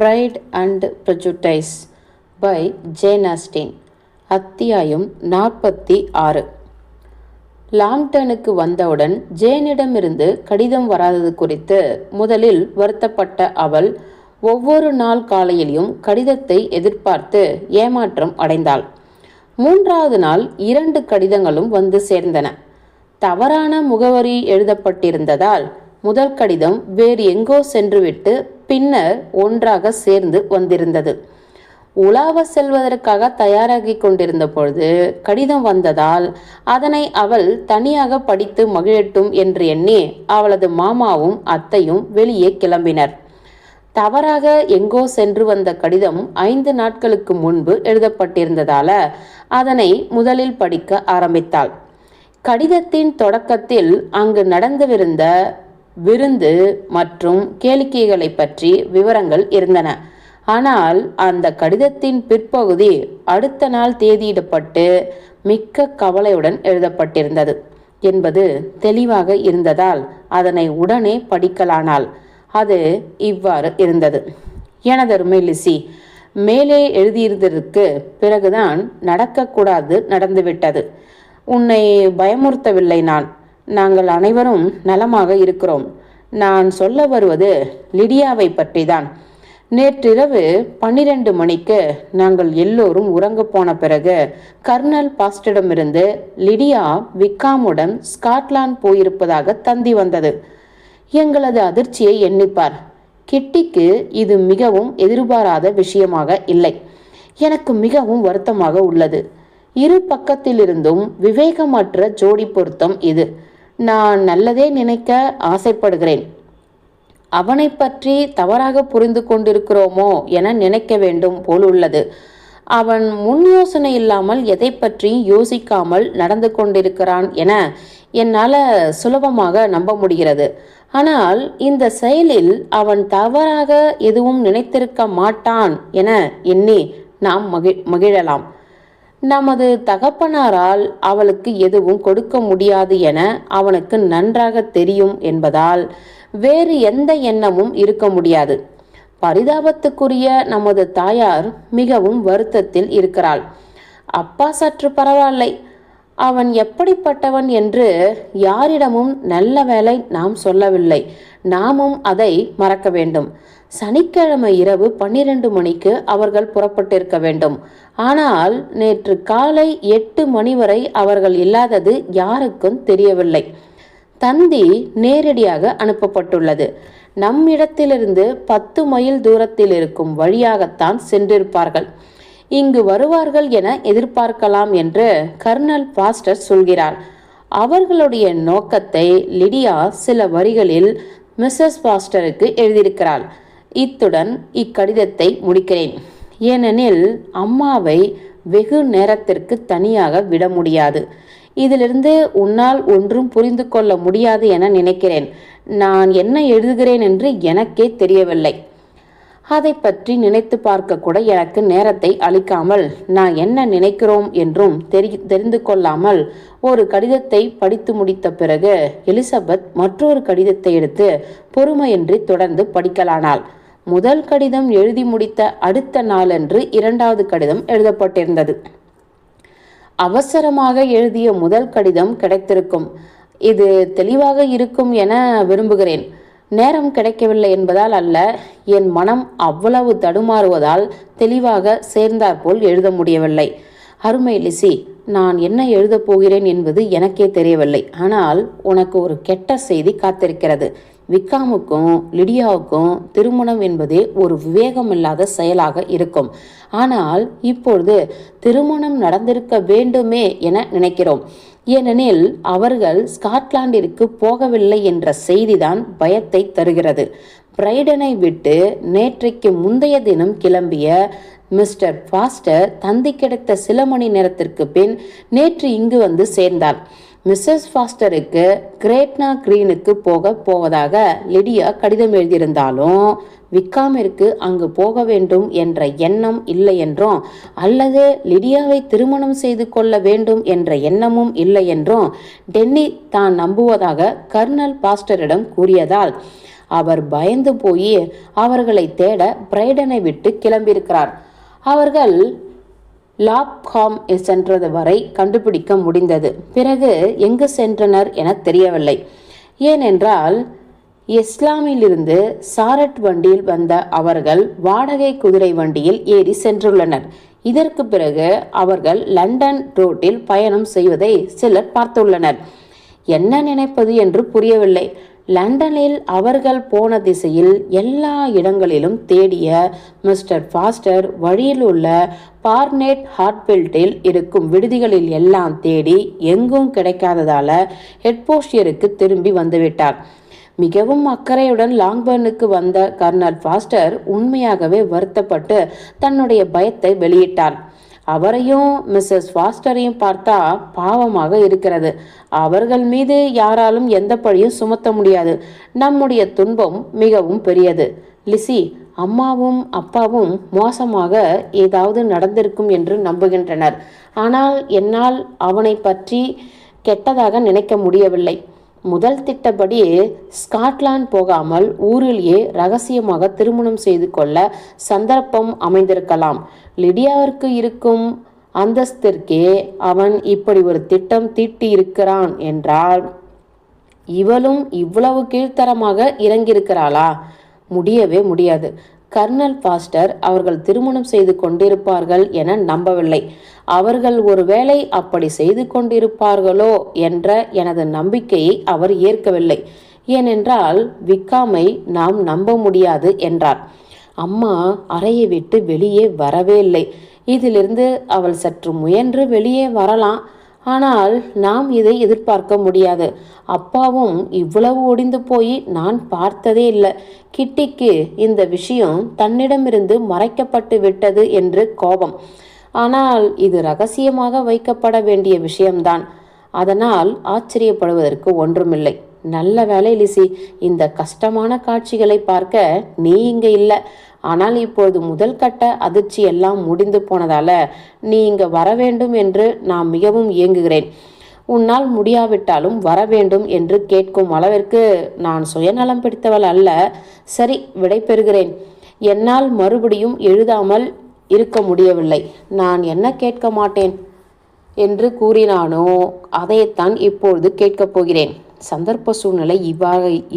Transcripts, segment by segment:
Fried and prejudice by Jane Austen. அத்தியாயம் 46. லாங்டனுக்கு வந்தவுடன் ஜேனிடமிருந்து கடிதம் வராதது குறித்து முதலில் வருத்தப்பட்ட அவள் ஒவ்வொரு நாள் காலையிலும் கடிதத்தை எதிர்பார்த்து ஏமாற்றம் அடைந்தாள். 3வது நாள் 2 கடிதங்களும் வந்து சேர்ந்தன. தவறான முகவரி எழுதப்பட்டிருந்ததால் முதல் கடிதம் வேறு எங்கோ சென்றுவிட்டு பின்னர் ஒன்றாக சேர்ந்து வந்திருந்தது. உலாவ செல்வதற்காக தயாராகி கொண்டிருந்த பொழுது கடிதம் வந்ததால் அதனை அவள் தனியாக படித்து மகிழட்டும் என்று எண்ணி அவளது மாமாவும் அத்தையும் வெளியே கிளம்பினர். தவறாக எங்கோ சென்று வந்த கடிதம் 5 நாட்களுக்கு முன்பு எழுதப்பட்டிருந்ததால அதனை முதலில் படிக்க ஆரம்பித்தாள். கடிதத்தின் தொடக்கத்தில் அங்கு நடந்தவிருந்த விருந்து மற்றும் கேளிக்கைகளை பற்றி விவரங்கள் இருந்தன. ஆனால் அந்த கடிதத்தின் பிற்பகுதி அடுத்த நாள் தேதியிடப்பட்டு மிக்க கவலையுடன் எழுதப்பட்டிருந்தது என்பது தெளிவாக இருந்ததால் அதனை உடனே படிக்கலானாள். அது இவ்வாறு இருந்தது. எனதருமை லிசி, மேலே எழுதியிருந்ததற்கு பிறகுதான் நடக்கக்கூடாது நடந்துவிட்டது. உன்னை பயமுறுத்தவில்லை. நாங்கள் அனைவரும் நலமாக இருக்கிறோம். நான் சொல்ல வருவது லிடியாவை பற்றிதான். நேற்றிரவு 12 மணிக்கு நாங்கள் எல்லோரும் உறங்க போன பிறகு கர்னல் பாஸ்டரிடமிருந்து லிடியா விக்காமுடன் ஸ்காட்லாந்து போயிருப்பதாக தந்தி வந்தது. எங்களது அதிர்ச்சியை எண்ணிப்பார். கிட்டிக்கு இது மிகவும் எதிர்பாராத விஷயமாக இல்லை. எனக்கு மிகவும் வருத்தமாக உள்ளது. இரு பக்கத்திலிருந்தும் விவேகமற்ற ஜோடி பொருத்தம் இது. நான் நல்லதே நினைக்க ஆசைப்படுகிறேன். அவனை பற்றி தவறாக புரிந்து கொண்டிருக்கிறோமோ என நினைக்க வேண்டும் போலுள்ளது. அவன் முன் யோசனை இல்லாமல் எதை பற்றி யோசிக்காமல் நடந்து கொண்டிருக்கிறான் என என்னால் சுலபமாக நம்ப முடிகிறது. ஆனால் இந்த செயலில் அவன் தவறாக எதுவும் நினைத்திருக்க மாட்டான் என எண்ணி நாம் மகிழலாம். நமது தகப்பனாரால் அவளுக்கு எதுவும் கொடுக்க முடியாது என அவனுக்கு நன்றாக தெரியும் என்பதால் வேறு எந்த எண்ணமும் இருக்க முடியாது. பரிதாபத்துக்குரிய நமது தாயார் மிகவும் வருத்தத்தில் இருக்கிறாள். அப்பா சற்று பரவாயில்லை. அவன் எப்படிப்பட்டவன் என்று யாரிடமும் நல்ல வேளை நாம் சொல்லவில்லை. நாமும் அதை மறக்க வேண்டும். சனிக்கிழமை இரவு 12 மணிக்கு அவர்கள் புறப்பட்டிருக்க வேண்டும். ஆனால் நேற்று காலை 8 மணி வரை அவர்கள் இல்லாதது யாருக்கும் தெரியவில்லை. தந்தி நேரடியாக அனுப்பப்பட்டுள்ளது. நம்மிடத்திலிருந்து 10 மைல் தூரத்தில் இருக்கும் வழியாகத்தான் சென்றிருப்பார்கள். இங்கு வருவார்கள் என எதிர்பார்க்கலாம் என்று கர்னல் பாஸ்டர் சொல்கிறார். அவர்களுடைய நோக்கத்தை லிடியா சில வரிகளில் மிஸ்ஸஸ் பாஸ்டருக்கு எழுதியிருக்கிறாள். இத்துடன் இக்கடிதத்தை முடிக்கிறேன். ஏனெனில் அம்மாவை வெகு நேரத்திற்கு தனியாக விட முடியாது. இதிலிருந்து உன்னால் ஒன்றும் புரிந்து கொள்ள முடியாது என நினைக்கிறேன். நான் என்ன எழுதுகிறேன் என்று எனக்கே தெரியவில்லை. அதை பற்றி நினைத்து பார்க்க கூட எனக்கு நேரத்தை அளிக்காமல் நான் என்ன நினைக்கிறோம் என்றும் தெரிந்து கொள்ளாமல் ஒரு கடிதத்தை படித்து முடித்த பிறகு எலிசபெத் மற்றொரு கடிதத்தை எடுத்து பொறுமையின்றி தொடர்ந்து படிக்கலானாள். முதல் கடிதம் எழுதி முடித்த அடுத்த நாளன்று 2வது கடிதம் எழுதப்பட்டிருந்தது. அவசரமாக எழுதிய முதல் கடிதம் கிடைத்திருக்கும். இது தெளிவாக இருக்கும் என விரும்புகிறேன். நேரம் கிடைக்கவில்லை என்பதால் அல்ல, என் மனம் அவ்வளவு தடுமாறுவதால் தெளிவாக சேர்ந்தாற்போல் எழுத முடியவில்லை. அருமை லிசி, நான் என்ன எழுதப் போகிறேன் என்பது எனக்கே தெரியவில்லை. ஆனால் உனக்கு ஒரு கெட்ட செய்தி காத்திருக்கிறது. விக்காமுக்கும் லிடியாவுக்கும் திருமணம் என்பதே ஒரு விவேகமில்லாத செயலாக இருக்கும். ஆனால் இப்பொழுது திருமணம் நடந்திருக்க வேண்டுமே என நினைக்கிறோம். ஏனெனில் அவர்கள் ஸ்காட்லாண்டிற்கு போகவில்லை என்ற செய்திதான் பயத்தை தருகிறது. பிரைடனை விட்டு நேற்றைக்கு முந்தைய தினம் கிளம்பிய மிஸ்டர் பாஸ்டர் தந்தி கிடைத்த சில மணி நேரத்திற்கு பின் நேற்று இங்கு வந்து சேர்ந்தார். மிஸ்ஸஸ் பாஸ்டருக்கு கிரேட்னா கிரீனுக்கு போவதாக லிடியா கடிதம் எழுதியிருந்தாலும் விக்காமிற்கு அங்கு போக வேண்டும் என்ற எண்ணம் இல்லை என்றும், அல்லது லிடியாவை திருமணம் செய்து கொள்ள வேண்டும் என்ற எண்ணமும் இல்லை என்றும் டென்னி தான் நம்புவதாக கர்னல் பாஸ்டரிடம் கூறியதால் அவர் பயந்து போய் அவர்களை தேட பிரைடனை விட்டு கிளம்பியிருக்கிறார். அவர்கள் லாப்காம் சென்றது வரை கண்டுபிடிக்க முடிந்தது. பிறகு எங்கு சென்றனர் என தெரியவில்லை. ஏனென்றால் இஸ்லாமிலிருந்து சாரட் வண்டியில் வந்த அவர்கள் வாடகை குதிரை வண்டியில் ஏறி சென்றுள்ளனர். இதற்கு பிறகு அவர்கள் லண்டன் ரோட்டில் பயணம் செய்வதை சிலர் பார்த்துள்ளனர். என்ன நினைப்பது என்று புரியவில்லை. லண்டனில் அவர்கள் போன திசையில் எல்லா இடங்களிலும் தேடிய மிஸ்டர் ஃபாஸ்டர் வழியில் உள்ள பார்னெட் ஹார்ட்பெல்ட்டில் இருக்கும் விடுதிகளில் எல்லாம் தேடி எங்கும் கிடைக்காததால ஹெட்போஸ்டியருக்கு திரும்பி வந்துவிட்டார். மிகவும் அக்கறையுடன் லாங்பர்னுக்கு வந்த கர்னல் ஃபாஸ்டர் உண்மையாகவே வருத்தப்பட்டு தன்னுடைய பயத்தை வெளியிட்டார். அவரையும் மிஸ்ஸஸ் ஃபாஸ்டரையும் பார்த்தா பாவமாக இருக்கிறது. அவர்கள் மீது யாராலும் எந்த பழியும் சுமத்த முடியாது. நம்முடைய துன்பம் மிகவும் பெரியது. லிசி, அம்மாவும் அப்பாவும் மோசமாக ஏதாவது நடந்திருக்கும் என்று நம்புகின்றனர். ஆனால் என்னால் அவனை பற்றி கெட்டதாக நினைக்க முடியவில்லை. முதல் திட்டப்படி ஸ்காட்லாந்து போகாமல் ஊரிலேயே ரகசியமாக திருமணம் செய்து கொள்ள சந்தர்ப்பம் அமைந்திருக்கலாம். லிடியாவிற்கு இருக்கும் அந்தஸ்திற்கே அவன் இப்படி ஒரு திட்டம் தீட்டியிருக்கிறான் என்றால் இவளும் இவ்வளவு கீழ்த்தரமாக இறங்கியிருக்கிறாளா? முடியவே முடியாது. கர்னல் ஃபாஸ்டர் அவர்கள் திருமணம் செய்து கொண்டிருப்பார்கள் என நம்பவில்லை. அவர்கள் ஒருவேளை அப்படி செய்து கொண்டிருப்பார்களோ என்ற எனது நம்பிக்கையை அவர் ஏற்கவில்லை. ஏனென்றால் விக்காமை நாம் நம்ப முடியாது என்றார். அம்மா அறையை விட்டு வெளியே வரவே இல்லை. இதிலிருந்து அவள் சற்று முயன்று வெளியே வரலாம். ஆனால் நாம் இதை எதிர்பார்க்க முடியாது. அப்பாவும் இவ்வளவு ஒடிந்து போய் நான் பார்த்ததே இல்லை. கிட்டிக்கு இந்த விஷயம் தன்னிடமிருந்து மறைக்கப்பட்டு விட்டது என்று கோபம். ஆனால் இது ரகசியமாக வைக்கப்பட வேண்டிய விஷயம்தான். அதனால் ஆச்சரியப்படுவதற்கு ஒன்றுமில்லை. நல்ல வேலை லிசி, இந்த கஷ்டமான காட்சிகளை பார்க்க நீ இங்க இல்லை. ஆனால் இப்பொழுது முதல் கட்ட அதிர்ச்சி எல்லாம் முடிந்து போனதால நீ இங்க வர வேண்டும் என்று நான் மிகவும் ஏங்குகிறேன். உன்னால் முடியாவிட்டாலும் வர வேண்டும் என்று கேட்கும் அளவிற்கு நான் சுயநலம் பிடித்தவள் அல்ல. சரி, விடை பெறுகிறேன். என்னால் மறுபடியும் எழுதாமல் இருக்க முடியவில்லை. நான் என்ன கேட்க மாட்டேன் என்று கூறினானோ அதைத்தான் இப்பொழுது கேட்கப் போகிறேன். சந்தர்ப்ப சூழ்நிலை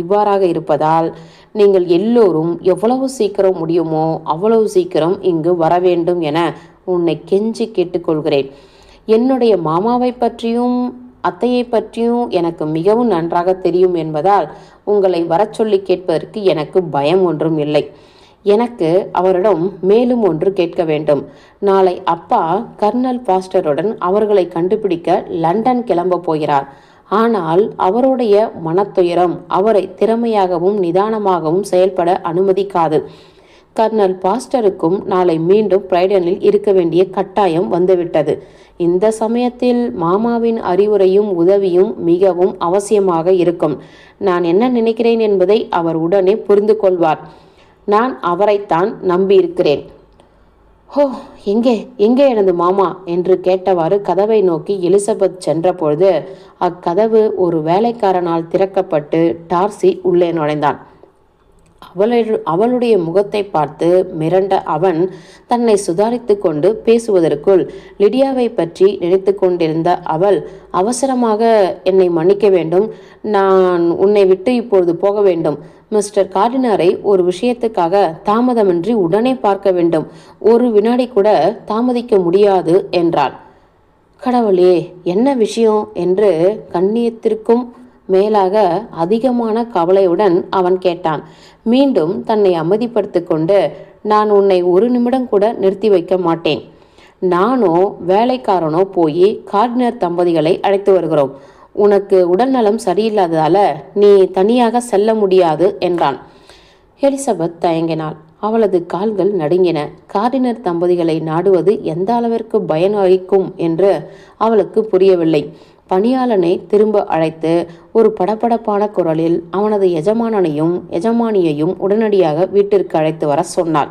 இவ்வாறாக இருப்பதால் நீங்கள் எல்லோரும் எவ்வளவு சீக்கிரம் முடியுமோ அவ்வளவு சீக்கிரம் இங்கு வர வேண்டும் என உன்னை கெஞ்சி கேட்டுக்கொள்கிறேன். என்னுடைய மாமாவை பற்றியும் அத்தையை பற்றியும் எனக்கு மிகவும் நன்றாக தெரியும் என்பதால் உங்களை வரச் சொல்லி கேட்பதற்கு எனக்கு பயம் ஒன்றும் இல்லை. எனக்கு அவரிடம் மேலும் ஒன்று கேட்க வேண்டும். நாளை அப்பா கர்னல் ஃபாஸ்டருடன் அவர்களை கண்டுபிடிக்க லண்டன் கிளம்ப போகிறார். ஆனால் அவருடைய மனத்துயரம் அவரை திறமையாகவும் நிதானமாகவும் செயல்பட அனுமதிக்காது. கர்னல் ஃபாஸ்டருக்கும் நாளை மீண்டும் பிரைடனில் இருக்க வேண்டிய கட்டாயம் வந்துவிட்டது. இந்த சமயத்தில் மாமாவின் அறிவுரையும் உதவியும் மிகவும் அவசியமாக இருக்கும். நான் என்ன நினைக்கிறேன் என்பதை அவர் உடனே புரிந்து கொள்வார். நான் அவரைத்தான் நம்பியிருக்கிறேன். ஹோ, எங்கே எங்கே எனது மாமா என்று கேட்டவாறு கதவை நோக்கி எலிசபெத் சென்றபொழுது அக்கதவு ஒரு வேலைக்காரனால் திறக்கப்பட்டு டார்சி உள்ளே நுழைந்தான். அவளுடைய முகத்தை பார்த்து மிரண்ட அவன் தன்னை சுதாரித்து கொண்டு பேசுவதற்குள் லிடியாவை பற்றி நினைத்து கொண்டிருந்த அவள் அவசரமாக, என்னை மன்னிக்க வேண்டும், நான் உன்னை விட்டு இப்பொழுது போக வேண்டும். மிஸ்டர் கார்டினரை ஒரு விஷயத்துக்காக தாமதமின்றி உடனே பார்க்க வேண்டும். ஒரு வினாடி கூட தாமதிக்க முடியாது என்றாள். கடவுளே, என்ன விஷயம் என்று கண்ணியத்திற்கும் மேலாக அதிகமான கவலையுடன் அவன் கேட்டான். மீண்டும் தன்னை அமைதிப்படுத்தி கொண்டு, நான் உன்னை ஒரு நிமிடம் கூட நிறுத்தி வைக்க மாட்டேன். நானோ வேலைக்காரனோ போய் கார்டினர் தம்பதிகளை அழைத்து வருகிறோம். உனக்கு உடல்நலம் சரியில்லாததால நீ தனியாக செல்ல முடியாது என்றான். எலிசபெத் தயங்கினாள். அவளது கால்கள் நடுங்கின. கார்டினர் தம்பதிகளை நாடுவது எந்த அளவிற்கு பயன் அளிக்கும் என்று அவளுக்கு புரியவில்லை. பணியாளனை திரும்ப அழைத்து ஒரு படபடப்பான குரலில் அவனது எஜமானனையும் எஜமானியையும் உடனடியாக வீட்டிற்கு அழைத்து வர சொன்னாள்.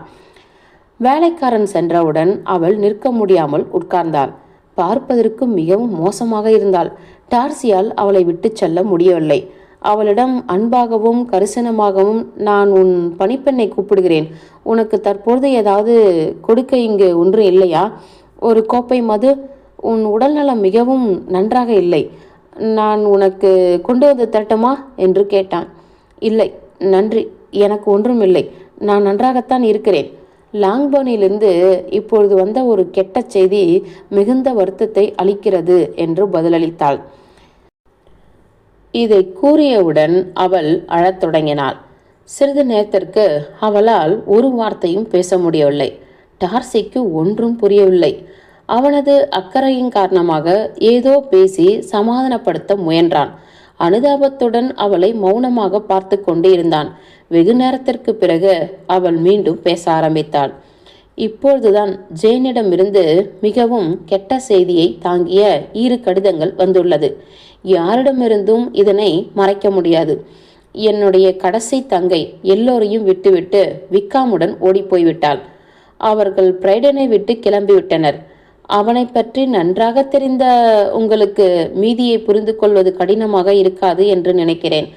வேலைக்காரன் சென்றவுடன் அவள் நிற்க முடியாமல் உட்கார்ந்தாள். பார்ப்பதற்கு மிகவும் மோசமாக இருந்தாள். டார்சியால் அவளை விட்டு செல்ல முடியவில்லை. அவளிடம் அன்பாகவும் கரிசனமாகவும், நான் உன் பணிப்பெண்ணை கூப்பிடுகிறேன். உனக்கு தற்பொழுது ஏதாவது கொடுக்க இங்கு ஒன்று இல்லையா? ஒரு கோப்பை மது. உன் உடல்நலம் மிகவும் நன்றாக இல்லை. நான் உனக்கு கொண்டு வந்து தரட்டுமா என்று கேட்டான். இல்லை, நன்றி, எனக்கு ஒன்றும் இல்லை. நான் நன்றாகத்தான் இருக்கிறேன். லாங்பர்னிலிருந்து இப்பொழுது வந்த ஒரு கெட்ட செய்தி மிகுந்த வருத்தத்தை அளிக்கிறது என்று பதிலளித்தாள். இதை கூறியவுடன் அவள் அழத் தொடங்கினாள். சிறிது நேரத்திற்கு அவளால் ஒரு வார்த்தையும் பேச முடியவில்லை. டார்சிக்கு ஒன்றும் புரியவில்லை. அவனது அக்கறையின் காரணமாக ஏதோ பேசி சமாதானப்படுத்த முயன்றான். அனுதாபத்துடன் அவளை மௌனமாக பார்த்து கொண்டு இருந்தான். வெகு நேரத்திற்கு பிறகு அவள் மீண்டும் பேச ஆரம்பித்தாள். இப்பொழுதுதான் ஜேனிடமிருந்து மிகவும் கெட்ட செய்தியை தாங்கிய 2 கடிதங்கள் வந்துள்ளது. யாரிடமிருந்தும் இதனை மறைக்க முடியாது. என்னுடைய கடைசி தங்கை எல்லோரையும் விட்டுவிட்டு விக்காமுடன் ஓடிப்போய்விட்டாள். அவர்கள் பிரைடனை விட்டு கிளம்பிவிட்டனர். அவனை பற்றி நன்றாக தெரிந்த உங்களுக்கு மீதியை புரிந்து கொள்வது கடினமாக இருக்காது என்று நினைக்கிறேன்.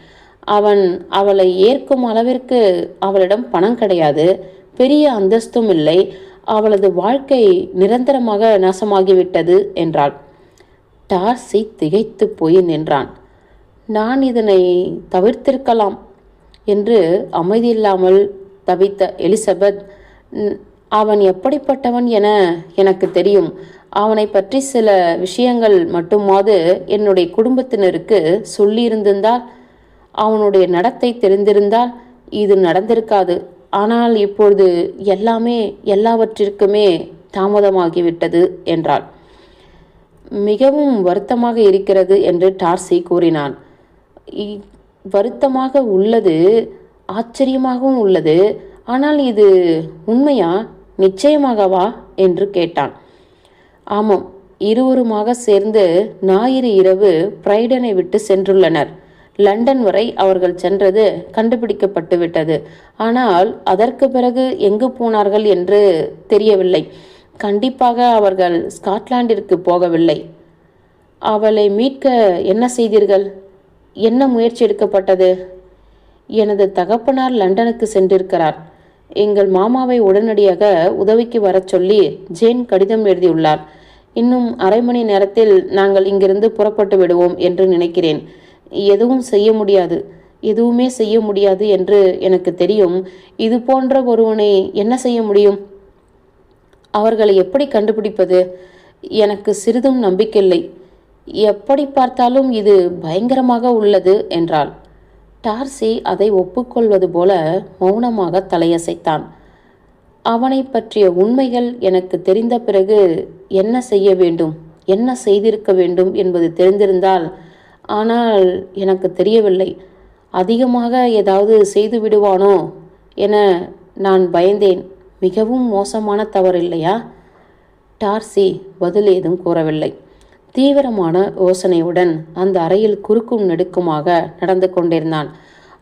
அவளை ஏற்கும் அளவிற்கு அவளிடம் பணம் கிடையாது, பெரிய அந்தஸ்தும் இல்லை. அவளது வாழ்க்கை நிரந்தரமாக நாசமாகிவிட்டது என்றாள். டார்சி திகைத்து போய் நின்றான். நான் இதனை தவிர்த்திருக்கலாம் என்று அமைதியில்லாமல் தவித்த எலிசபெத், அவன் எப்படிப்பட்டவன் என எனக்கு தெரியும். அவனை பற்றி சில விஷயங்கள் மட்டுமாவது என்னுடைய குடும்பத்தினருக்கு சொல்லியிருந்திருந்தால், அவனுடைய நடத்தை தெரிந்திருந்தால் இது நடந்திருக்காது. ஆனால் இப்பொழுது எல்லாவற்றிற்குமே தாமதமாகிவிட்டது என்றாள். மிகவும் வருத்தமாக இருக்கிறது என்று டார்சி கூறினான். வருத்தமாக உள்ளது, ஆச்சரியமாகவும் உள்ளது. ஆனால் இது உண்மையா, நிச்சயமாகவா என்று கேட்டான். ஆமாம், இருவருமாக சேர்ந்து ஞாயிறு இரவு பிரைடனை விட்டு சென்றுள்ளனர். லண்டன் வரை அவர்கள் சென்றது கண்டுபிடிக்கப்பட்டு விட்டது. ஆனால் அதற்கு பிறகு எங்கு போனார்கள் என்று தெரியவில்லை. கண்டிப்பாக அவர்கள் ஸ்காட்லாண்டிற்கு போகவில்லை. அவளை மீட்க என்ன செய்தீர்கள்? என்ன முயற்சி எடுக்கப்பட்டது? எனது தகப்பனார் லண்டனுக்கு சென்றிருக்கிறார். எங்கள் மாமாவை உடனடியாக உதவிக்கு வரச் சொல்லி ஜேன் கடிதம் எழுதியுள்ளார். இன்னும் அரை மணி நேரத்தில் நாங்கள் இங்கிருந்து புறப்பட்டு விடுவோம் என்று நினைக்கிறேன். எதுவுமே செய்ய முடியாது என்று எனக்கு தெரியும். இது போன்ற ஒருவனை என்ன செய்ய முடியும்? அவர்களை எப்படி கண்டுபிடிப்பது? எனக்கு சிறிதும் நம்பிக்கையில்லை. எப்படி பார்த்தாலும் இது பயங்கரமாக உள்ளது என்றாள். டார்சி அதை ஒப்புக்கொள்வது போல மௌனமாக தலையசைத்தான். அவனை பற்றிய உண்மைகள் எனக்கு தெரிந்த பிறகு என்ன செய்ய வேண்டும், என்ன செய்திருக்க வேண்டும் என்பது தெரிந்திருந்தால், ஆனால் எனக்கு தெரியவில்லை. அதிகமாக ஏதாவது செய்து விடுவானோ என நான் பயந்தேன். மிகவும் மோசமான தவறு இல்லையா? டார்சி பதில் ஏதும் கூறவில்லை. தீவிரமான யோசனையுடன் அந்த அறையில் குறுக்கும் நெடுக்குமாக நடந்து கொண்டிருந்தான்.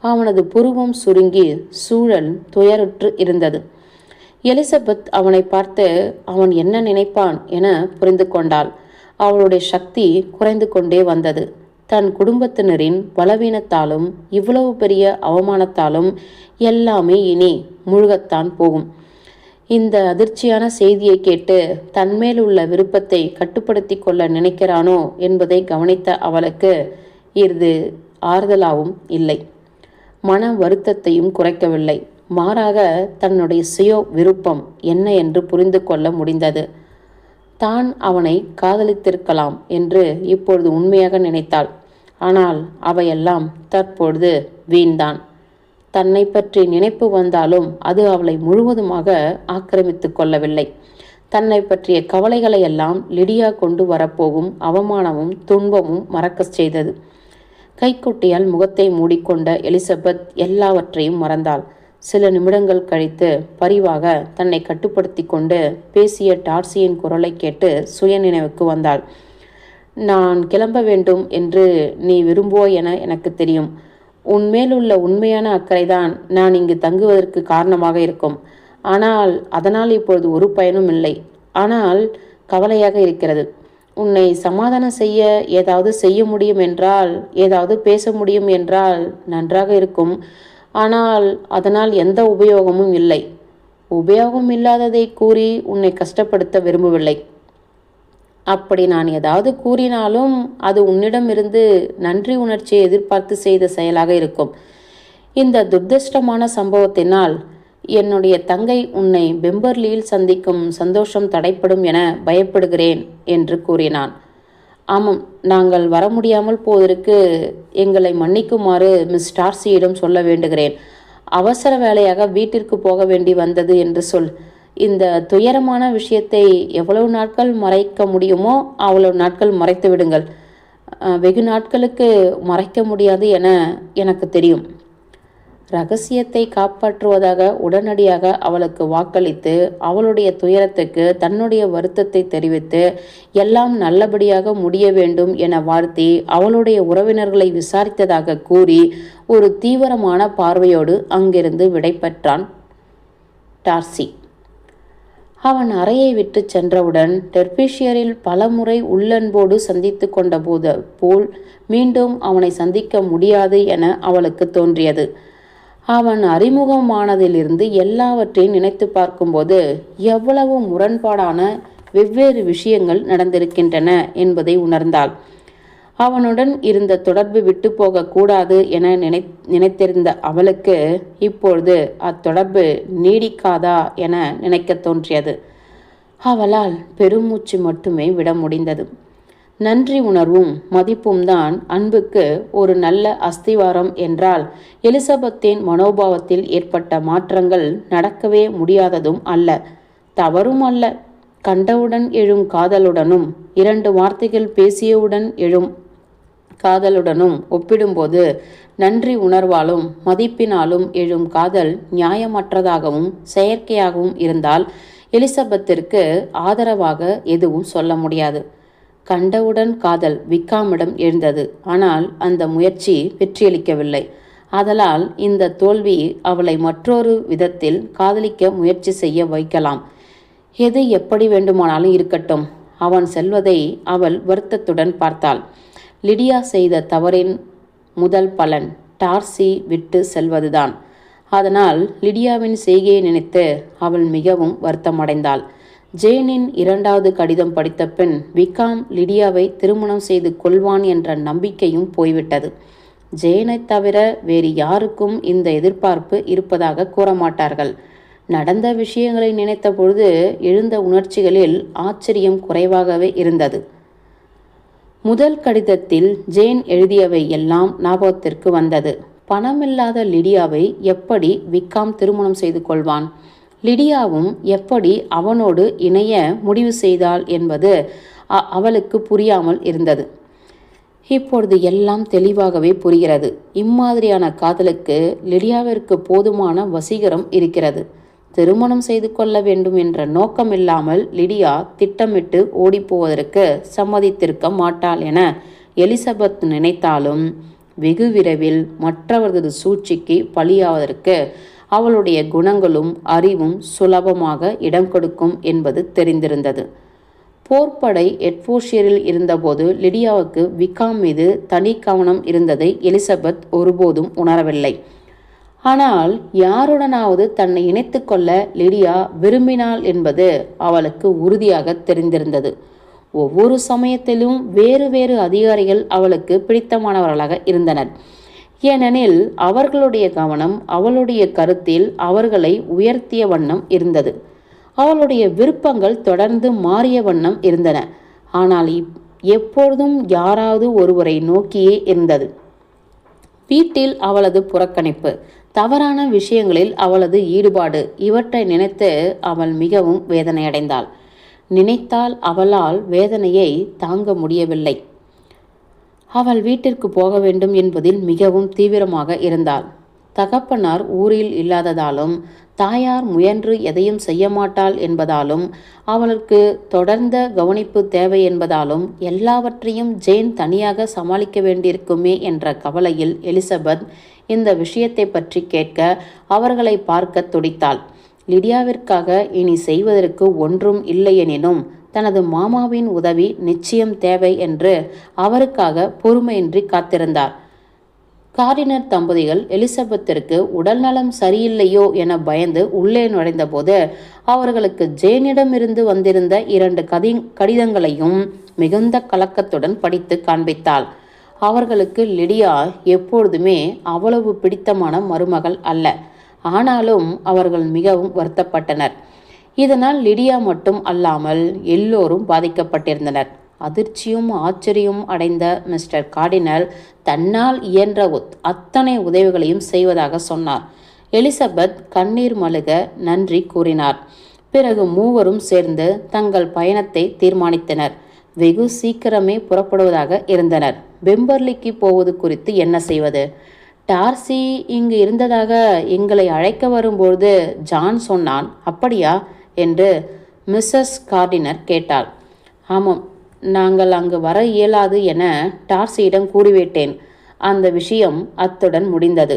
அவனது புருவம் சுருங்கி சூழல் துயருற்று இருந்தது. எலிசபெத் அவனை பார்த்து அவன் என்ன நினைப்பான் என புரிந்து கொண்டாள். அவளுடைய சக்தி குறைந்து கொண்டே வந்தது. தன் குடும்பத்தினரின் பலவீனத்தாலும் இவ்வளவு பெரிய அவமானத்தாலும் எல்லாமே இனி முழுகத்தான் போகும். இந்த அதிர்ச்சியான செய்தியை கேட்டு தன்மேல் உள்ள விருப்பத்தை கட்டுப்படுத்தி கொள்ள நினைக்கிறானோ என்பதை கவனித்த அவளுக்கு இது ஆறுதலாகவும் இல்லை, மன வருத்தத்தையும் குறைக்கவில்லை. மாறாக தன்னுடைய சுய விருப்பம் என்ன என்று புரிந்து கொள்ள முடிந்தது. தான் அவனை காதலித்திருக்கலாம் என்று இப்பொழுது உண்மையாக நினைத்தாள். ஆனால் அவையெல்லாம் தற்பொழுது வீண்தான். தன்னை பற்றி நினைப்பு வந்தாலும் அது அவளை முழுவதுமாக ஆக்கிரமித்து கொள்ளவில்லை. தன்னை பற்றிய கவலைகளை எல்லாம் லிடியா கொண்டு வரப்போகும் அவமானமும் துன்பமும் மறக்கச் செய்தது. கைக்குட்டியால் முகத்தை மூடிக்கொண்ட எலிசபெத் எல்லாவற்றையும் மறந்தாள். சில நிமிடங்கள் கழித்து பரிவாக தன்னை கட்டுப்படுத்தி கொண்டு பேசிய டார்சியின் குரலை கேட்டு சுயநினைவுக்கு வந்தாள். நான் கிளம்ப வேண்டும் என்று நீ விரும்புவோய் என எனக்கு தெரியும். உன்மேலுள்ள உண்மையான அக்கறைதான் நான் இங்கு தங்குவதற்கு காரணமாக இருக்கும். ஆனால் அதனால் இப்பொழுது ஒரு பயனும் இல்லை. ஆனால் கவலையாக இருக்கிறது. உன்னை சமாதானம் செய்ய ஏதாவது செய்ய முடியும் என்றால், ஏதாவது பேச முடியும் என்றால் நன்றாக இருக்கும். ஆனால் அதனால் எந்த உபயோகமும் இல்லை. உபயோகம் இல்லாததை கூறி உன்னை கஷ்டப்படுத்த விரும்பவில்லை. அப்படி நான் ஏதாவது கூறினாலும் அது உன்னிடமிருந்து நன்றி உணர்ச்சியை எதிர்பார்த்து செய்த செயலாக இருக்கும். இந்த துர்திருஷ்டமான சம்பவத்தினால் என்னுடைய தங்கை உன்னை பெம்பர்லியில் சந்திக்கும் சந்தோஷம் தடைப்படும் என பயப்படுகிறேன் என்று கூறினான். ஆமாம், நாங்கள் வர முடியாமல் போவதற்கு எங்களை மன்னிக்குமாறு மிஸ் டார்சியிடம் சொல்ல வேண்டுகிறேன். அவசர வேலையாக வீட்டிற்கு போக வேண்டி வந்தது என்று சொல். இந்த துயரமான விஷயத்தை எவ்வளவு நாட்கள் மறைக்க முடியுமோ அவ்வளவு நாட்கள் மறைத்து விடுங்கள். வெகு நாட்களுக்கு மறைக்க முடியாது என எனக்கு தெரியும். ரகசியத்தை காப்பாற்றுவதாக உடனடியாக அவளுக்கு வாக்களித்து, அவளுடைய துயரத்துக்கு தன்னுடைய வருத்தத்தை தெரிவித்து, எல்லாம் நல்லபடியாக முடிய வேண்டும் என வாழ்த்தி, அவளுடைய உறவினர்களை விசாரித்ததாக கூறி ஒரு தீவிரமான பார்வையோடு அங்கிருந்து விடைபெற்றான் டார்சி. அவன் அறையை விட்டு சென்றவுடன் டெர்பிஷியரில் பலமுறை உள்ளன்போடு சந்தித்து கொண்ட போல் மீண்டும் அவனை சந்திக்க முடியாது என அவளுக்கு தோன்றியது. அவன் அறிமுகமானதிலிருந்து எல்லாவற்றையும் நினைத்து பார்க்கும்போது எவ்வளவு முரண்பாடான வெவ்வேறு விஷயங்கள் நடந்திருக்கின்றன என்பதை உணர்ந்தாள். அவனுடன் இருந்த தொடர்பு விட்டு போகக்கூடாது என நினைத்திருந்த அவளுக்கு இப்பொழுது அத்தொடர்பு நீடிக்காதா என நினைக்க தோன்றியது. அவளால் பெருமூச்சு மட்டுமே விட முடிந்தது. நன்றி உணர்வும் மதிப்பும் தான் அன்புக்கு ஒரு நல்ல அஸ்திவாரம் என்றால், எலிசபெத்தின் மனோபாவத்தில் ஏற்பட்ட மாற்றங்கள் நடக்கவே முடியாததும் அல்ல, தவறும் அல்ல. கண்டவுடன் எழும் காதலுடனும் 2 வார்த்தைகள் பேசியவுடன் எழும் காதலுடனும் ஒப்பிடும்போது நன்றி உணர்வாலும் மதிப்பினாலும் எழும் காதல் நியாயமற்றதாகவும் செயற்கையாகவும் இருந்தால் எலிசபெத்திற்கு ஆதரவாக எதுவும் சொல்ல முடியாது. கண்டவுடன் காதல் விக்காமிடம் எழுந்தது. ஆனால் அந்த முயற்சி வெற்றியளிக்கவில்லை. ஆதலால் இந்த தோல்வி அவளை மற்றொரு விதத்தில் காதலிக்க முயற்சி செய்ய வைக்கலாம். எது எப்படி வேண்டுமானாலும் இருக்கட்டும். அவன் செல்வதை அவள் வருத்தத்துடன் பார்த்தாள். லிடியா செய்த தவறின் முதல் பலன் டார்சி விட்டு செல்வதுதான். அதனால் லிடியாவின் செய்கையை நினைத்து அவள் மிகவும் வருத்தமடைந்தாள். ஜேனின் 2வது கடிதம் படித்த பின் விக்காம் லிடியாவை திருமணம் செய்து கொள்வான் என்ற நம்பிக்கையும் போய்விட்டது. ஜேனை தவிர வேறு யாருக்கும் இந்த எதிர்பார்ப்பு இருப்பதாக கூற மாட்டார்கள். நடந்த விஷயங்களை நினைத்த பொழுது எழுந்த உணர்ச்சிகளில் ஆச்சரியம் குறைவாகவே இருந்தது. முதல் கடிதத்தில் ஜேன் எழுதியவை எல்லாம் ஞாபகத்திற்கு வந்தது. பணமில்லாத லிடியாவை எப்படி விக்காம் திருமணம் செய்து கொள்வான்? லிடியாவும் எப்படி அவனோடு இணைய முடிவு செய்தாள் என்பது அவளுக்கு புரியாமல் இருந்தது. இப்பொழுது எல்லாம் தெளிவாகவே புரிகிறது. இம்மாதிரியான காதலுக்கு லிடியாவிற்கு போதுமான வசீகரம் இருக்கிறது. திருமணம் செய்து கொள்ள வேண்டும் என்ற நோக்கம் இல்லாமல் லிடியா திட்டமிட்டு ஓடிப்போவதற்கு சம்மதித்திருக்க மாட்டாள் என எலிசபெத் நினைத்தாலும் வெகு விரைவில் மற்றவரது சூழ்ச்சிக்கு பலியாவதற்கு அவளுடைய குணங்களும் அறிவும் சுலபமாக இடம் கொடுக்கும் என்பது தெரிந்திருந்தது. போர்ப்படை எட்ஃபோர்ஷியரில் இருந்தபோது லிடியாவுக்கு விக்காம் மீது தனி கவனம் இருந்ததை எலிசபெத் ஒருபோதும் உணரவில்லை. ஆனால் யாருடனாவது தன்னை இணைத்து கொள்ள லிடியா விரும்பினாள் என்பது அவளுக்கு உறுதியாக தெரிந்திருந்தது. ஒவ்வொரு சமயத்திலும் வேறு வேறு அதிகாரிகள் அவளுக்கு பிடித்தமானவர்களாக இருந்தனர். ஏனெனில் அவர்களுடைய கவனம் அவளுடைய கருத்தில் அவர்களை உயர்த்திய வண்ணம் இருந்தது. அவளுடைய விருப்பங்கள் தொடர்ந்து மாறிய வண்ணம் இருந்தன. ஆனால் எப்பொழுதும் யாராவது ஒருவரை நோக்கியே இருந்தது. வீட்டில் அவளது புறக்கணிப்பு, தவறான விஷயங்களில் அவளது ஈடுபாடு, இவற்றை நினைத்து அவள் மிகவும் வேதனையடைந்தாள். நினைத்தால் அவளால் வேதனையை தாங்க முடியவில்லை. அவள் வீட்டிற்கு போக வேண்டும் என்பதில் மிகவும் தீவிரமாக இருந்தாள். தகப்பனார் ஊரில் இல்லாததாலும் தாயார் முயன்று எதையும் செய்ய மாட்டாள் என்பதாலும் அவளுக்கு தொடர்ந்த கவனிப்பு தேவை என்பதாலும் எல்லாவற்றையும் ஜேன் தனியாக சமாளிக்க வேண்டியிருக்குமே என்ற கவலையில் எலிசபெத் இந்த விஷயத்தை பற்றி கேட்க அவர்களை பார்க்க துடித்தாள். லிடியாவிற்காக இனி செய்வதற்கு ஒன்றும் இல்லையெனினும் தனது மாமாவின் உதவி நிச்சயம் தேவை என்று அவருக்காக பொறுமையின்றி காத்திருந்தார். கார்டினர் தம்பதிகள் எலிசபெத்திற்கு உடல்நலம் சரியில்லையோ என பயந்து உள்ளே நுழைந்தபோது அவர்களுக்கு ஜேனிடமிருந்து வந்திருந்த 2 கடிதங்களையும் மிகுந்த கலக்கத்துடன் படித்து காண்பித்தாள். அவர்களுக்கு லிடியா எப்பொழுதுமே அவ்வளவு பிடித்தமான மருமகள் அல்ல. ஆனாலும் அவர்கள் மிகவும் வருத்தப்பட்டனர். இதனால் லிடியா மட்டும் அல்லாமல் எல்லோரும் பாதிக்கப்பட்டிருந்தனர். அதிர்ச்சியும் ஆச்சரியம் அடைந்த மிஸ்டர் கார்டினல் தன்னால் இயன்ற அத்தனை உதவிகளையும் செய்வதாக சொன்னார். எலிசபெத் கண்ணீர் மல்க நன்றி கூறினார். பிறகு மூவரும் சேர்ந்து தங்கள் பயணத்தை தீர்மானித்தனர். வெகு சீக்கிரமே புறப்படுவதாக இருந்தனர். பெம்பர்லிக்கு போவது குறித்து என்ன செய்வது? டார்சி இங்கு இருந்ததாக எங்களை அழைக்க வரும்போது ஜான் சொன்னான். அப்படியா என்று மிஸ்ஸஸ் கார்டினர் கேட்டாள். ஆமாம், நாங்கள் அங்கு வர இயலாது என டார்சியிடம் கூறிவிட்டேன். அந்த விஷயம் அத்துடன் முடிந்தது.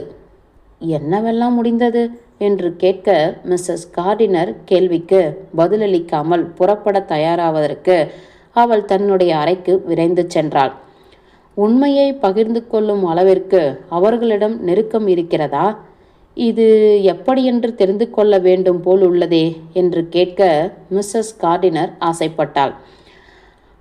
என்னவெல்லாம் முடிந்தது என்று கேட்க மிஸ்ஸஸ் கார்டினர் கேள்விக்கு பதிலளிக்காமல் புறப்பட தயாராவதற்கு அவள் தன்னுடைய அறைக்கு விரைந்து சென்றாள். உண்மையை பகிர்ந்து கொள்ளும் அளவிற்கு அவர்களிடம் நெருக்கம் இருக்கிறதா? இது எப்படியென்று தெரிந்து கொள்ள வேண்டும் போல் உள்ளதே என்று கேட்க மிஸ்ஸஸ் கார்டினர் ஆசைப்பட்டாள்.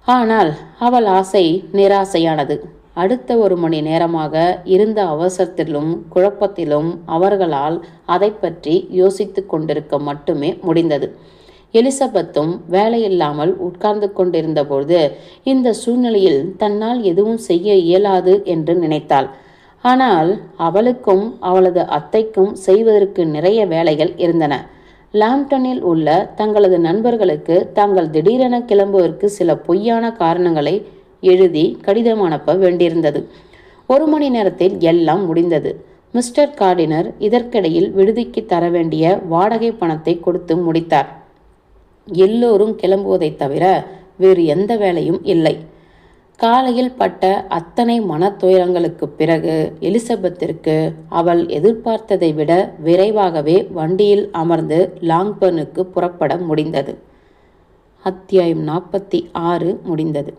ஆனால் அவள் ஆசை நிராசையானது. அடுத்த 1 மணி நேரமாக இருந்த அவசரத்திலும் குழப்பத்திலும் அவர்களால் அதை பற்றி யோசித்து கொண்டிருக்க மட்டுமே முடிந்தது. எலிசபெத்தும் வேலையில்லாமல் உட்கார்ந்து கொண்டிருந்தபோது இந்த சூழ்நிலையில் தன்னால் எதுவும் செய்ய இயலாது என்று நினைத்தாள். ஆனால் அவளுக்கும் அவளது அத்தைக்கும் செய்வதற்கு நிறைய வேலைகள் இருந்தன. லாம்ப்டனில் உள்ள தங்களது நண்பர்களுக்கு தாங்கள் திடீரென கிளம்புவதற்கு சில பொய்யான காரணங்களை எழுதி கடிதம் அனுப்ப வேண்டியிருந்தது. 1 மணி நேரத்தில் எல்லாம் முடிந்தது. மிஸ்டர் கார்டினர் இதற்கிடையில் விடுதிக்கு தர வேண்டிய வாடகை பணத்தை கொடுத்து முடித்தார். எல்லோரும் கிளம்புவதை தவிர வேறு எந்த வேலையும் இல்லை. காலையில் பட்ட அத்தனை மனத்துயரங்களுக்கு பிறகு எலிசபெத்திற்கு அவள் எதிர்பார்த்ததை விட விரைவாகவே வண்டியில் அமர்ந்து லாங்பர்னுக்கு புறப்பட முடிந்தது. அத்தியாயம் 46 முடிந்தது.